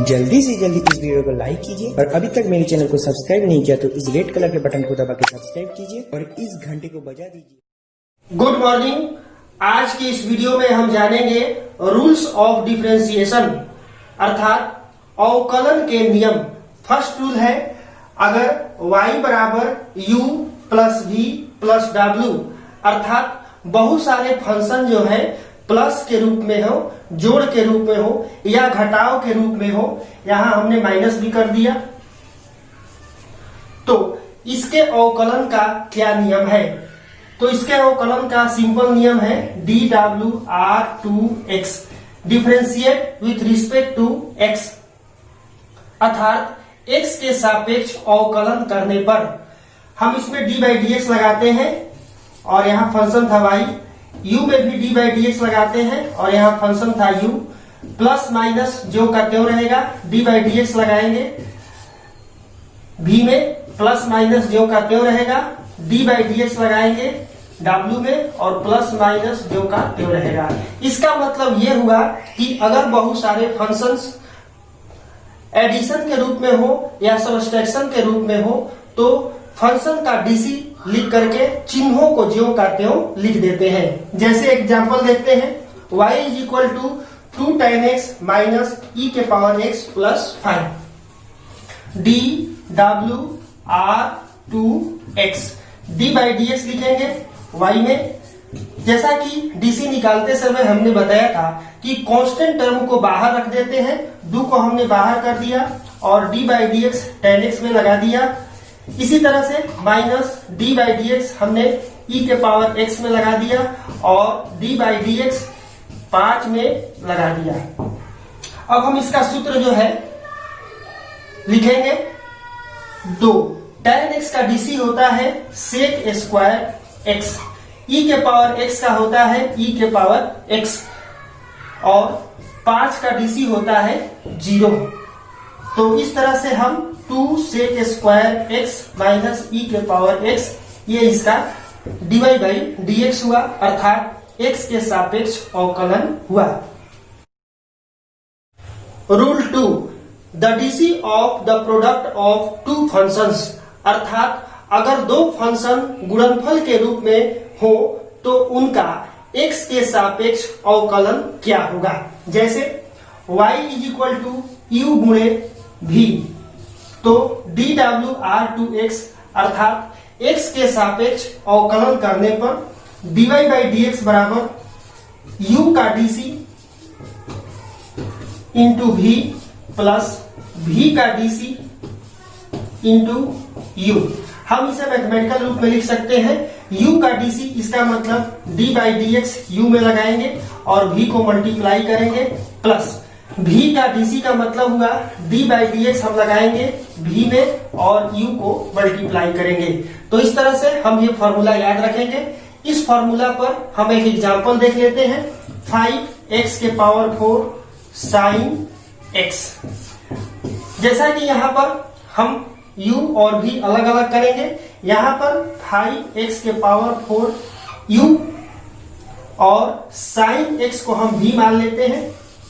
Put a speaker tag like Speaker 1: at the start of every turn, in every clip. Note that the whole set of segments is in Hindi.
Speaker 1: जल्दी से जल्दी इस वीडियो को लाइक कीजिए और अभी तक मेरे चैनल को सब्सक्राइब नहीं किया तो इस रेड कलर के बटन को दबा के सब्सक्राइब कीजिए और इस घंटे को बजा दीजिए।
Speaker 2: Good morning. आज की इस वीडियो में हम जानेंगे रूल्स ऑफ डिफरेंशिएशन अर्थात अवकलन के नियम। फर्स्ट रूल है, अगर y बराबर u plus v plus w अर्थात बहुत सारे फंक्शन जो है प्लस के रूप में हो, जोड़ के रूप में हो या घटाव के रूप में हो, यहां हमने माइनस भी कर दिया, तो इसके अवकलन का क्या नियम है? तो इसके अवकलन का सिंपल नियम है dwr2x differentiate with respect to x अर्थात x के सापेक्ष अवकलन करने पर हम इसमें d बाई dx लगाते हैं और यहाँ फंक्शन था y, u में भी d बाई dx लगाते हैं और यहाँ फंक्शन था u, प्लस माइनस जो का त्यों रहेगा, d बाई dx लगाएंगे, v में प्लस माइनस जो का त्यों रहेगा, d बाई dx लगाएंगे w में और प्लस माइनस जो का त्यों रहेगा। इसका मतलब ये हुआ कि अगर बहुत सारे फंक्शंस एडिशन के रूप में हो या सब्सट्रैक्शन के रूप में हो तो फंक्शन का डीसी लिख करके चिन्हों को ज्यों का त्यों लिख देते हैं। जैसे एग्जांपल देखते हैं, y is equal to 2 tan x minus e के power x plus 5 d w r 2 x d by d x लिखेंगे y में। जैसा कि डीसी निकालते समय हमने बताया था कि कांस्टेंट टर्म को बाहर रख देते हैं, दो को हमने बाहर कर दिया और d by d x tan x में लगा दिया। इसी तरह से minus d by d x हमने e के पावर x में लगा दिया और d बाई डी एक्स 5 में लगा दिया। अब हम इसका सूत्र जो है लिखेंगे, 2 tan x का डीसी होता है sec स्क्वायर x, e के पावर x का होता है e के पावर x और 5 का डीसी होता है 0। तो इस तरह से हम 2 sec square x minus e के पावर x, ये इसका dy बाई dx हुआ अर्थात x के सापेक्ष अवकलन हुआ। Rule 2, the DC of the product of two functions अर्थात अगर दो फंक्शन गुणनफल के रूप में हो तो उनका x के सापेक्ष अवकलन क्या होगा। जैसे y is equal to u गुणे v, तो dwr2x अर्थात x के सापेक्ष अवकलन करने पर dy बाई dx बराबर u का DC into v plus v का डीसी इंटू u। हम इसे मैथमेटिकल रूप में लिख सकते हैं, u का डीसी इसका मतलब d by d x you में लगाएंगे और v को मल्टीप्लाई करेंगे, प्लस v का डीसी का मतलब हुआ d बाई डी एक्स हम लगाएंगे v में और u को मल्टीप्लाई करेंगे। तो इस तरह से हम ये फॉर्मूला याद रखेंगे। इस फॉर्मूला पर हम एक एग्जांपल देख लेते हैं, 5x के पावर 4 साइन x। जैसा कि यहाँ पर हम u और v अलग अलग करेंगे, यहाँ पर 5x के पावर 4 u और sin x को हम v मान लेते हैं,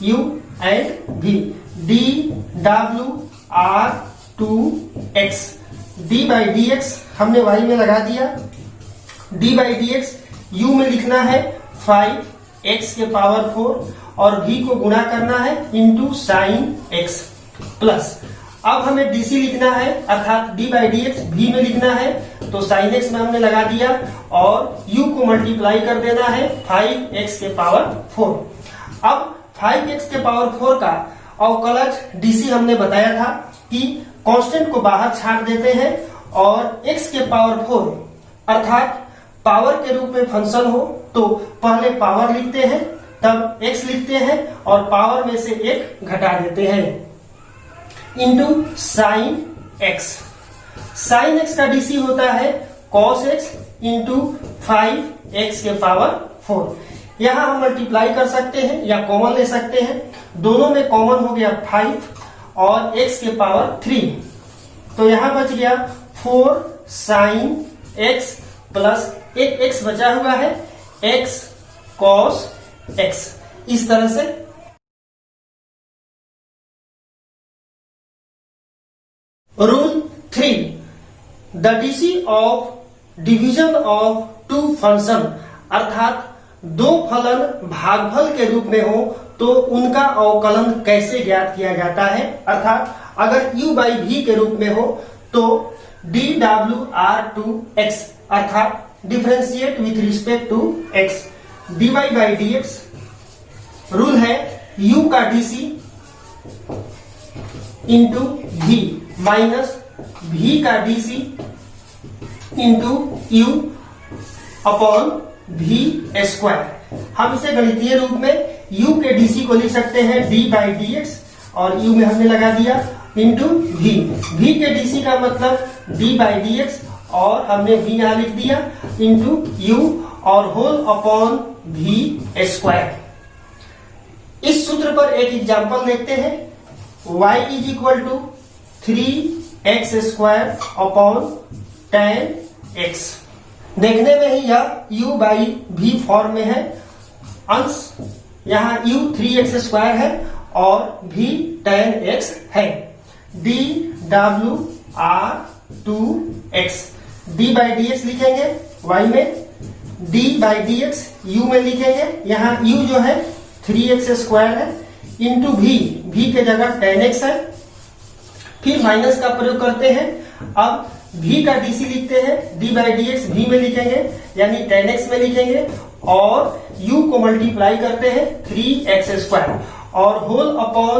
Speaker 2: u and v, d w r 2 x d by d x हमने y में लगा दिया, d by d x u में लिखना है 5x के पावर 4 और v को गुणा करना है इंटू साइन x, प्लस अब हमें डीसी लिखना है अर्थात d by d x v में लिखना है, तो साइन x में हमने लगा दिया और u को मल्टीप्लाई कर देना है 5x के पावर 4। अब 5x के पावर 4 का अवकलज डीसी हमने बताया था कि कांस्टेंट को बाहर छांट देते हैं और x के पावर 4 अर्थात पावर के रूप में फंक्शन हो तो पहले पावर लिखते हैं तब x लिखते हैं और पावर में से एक घटा देते हैं into sine x। Sine x का डीसी होता है cos x इंटू 5x के पावर 4। यहाँ हम मल्टीप्लाई कर सकते हैं या कॉमन ले सकते हैं, दोनों में कॉमन हो गया 5 और x के पावर 3, तो यहाँ बच गया 4 साइन x प्लस एक x बचा हुआ है x cos x। इस तरह से rule 3, the DC of division of two function, अर्थात दो फलन भागफल के रूप में हो तो उनका अवकलन कैसे ज्ञात किया जाता है। अर्थात अगर u बाई v के रूप में हो तो dwr2x, अर्थात differentiate with respect to x, dy by dx रूल है u का dc into v minus v का dc into u upon v square. हम इसे गणितीय रूप में u के dc को लिख सकते हैं d बाई dx और u में हमने लगा दिया इंटू v के dc का मतलब d बाई dx और हमने v यहां लिख दिया इंटू u और होल अपॉन v स्क्वायर। इस सूत्र पर एक एग्जाम्पल देखते हैं। y is equal to 3x square upon 10x। देखने में ही यह u बाई v फॉर्म में है। अंश यहाँ u 3x स्क्वायर है और v 10x है। d w r 2x, d by dx लिखेंगे y में, d बाई dx u में लिखेंगे। यहाँ u जो है 3x स्क्वायर है इंटू v के जगह 10x है। फिर माइनस का प्रयोग करते हैं। अब v का dc लिखते हैं, d बाई dx v में लिखेंगे यानी 10x में लिखेंगे और u को मल्टीप्लाई करते हैं 3x स्क्वायर और होल अपॉन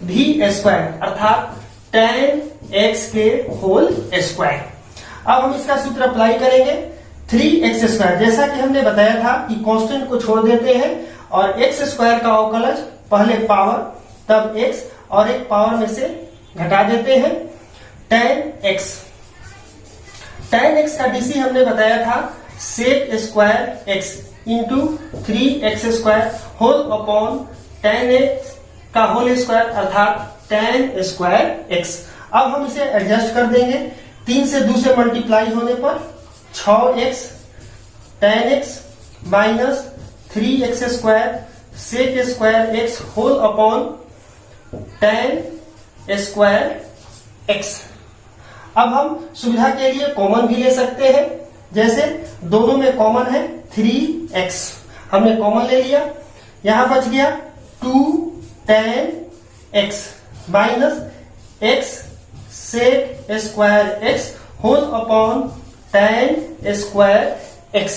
Speaker 2: v स्क्वायर, अर्थात 10x के होल स्क्वायर। अब हम इसका सूत्र अप्लाई करेंगे। 3x स्क्वायर, जैसा कि हमने बताया था कि कांस्टेंट को छोड़ देते हैं और x स्क्वायर का अवकलज पहले पावर तब x और एक पावर में से घटा देते हैं। 10x का डीसी हमने बताया था sec square x into 3x square whole upon 10x का होल स्क्वायर, अर्थात 10 स्क्वायर x। अब हम इसे एडजस्ट कर देंगे। 3 से 2 से मल्टीप्लाई होने पर 6x 10x minus 3x square sec square x whole upon 10 square x। अब हम सुविधा के लिए कॉमन भी ले सकते हैं, जैसे दोनों में कॉमन है 3x, हमने कॉमन ले लिया। यहां बच गया 2 10x minus x sec square x whole upon 10 square x।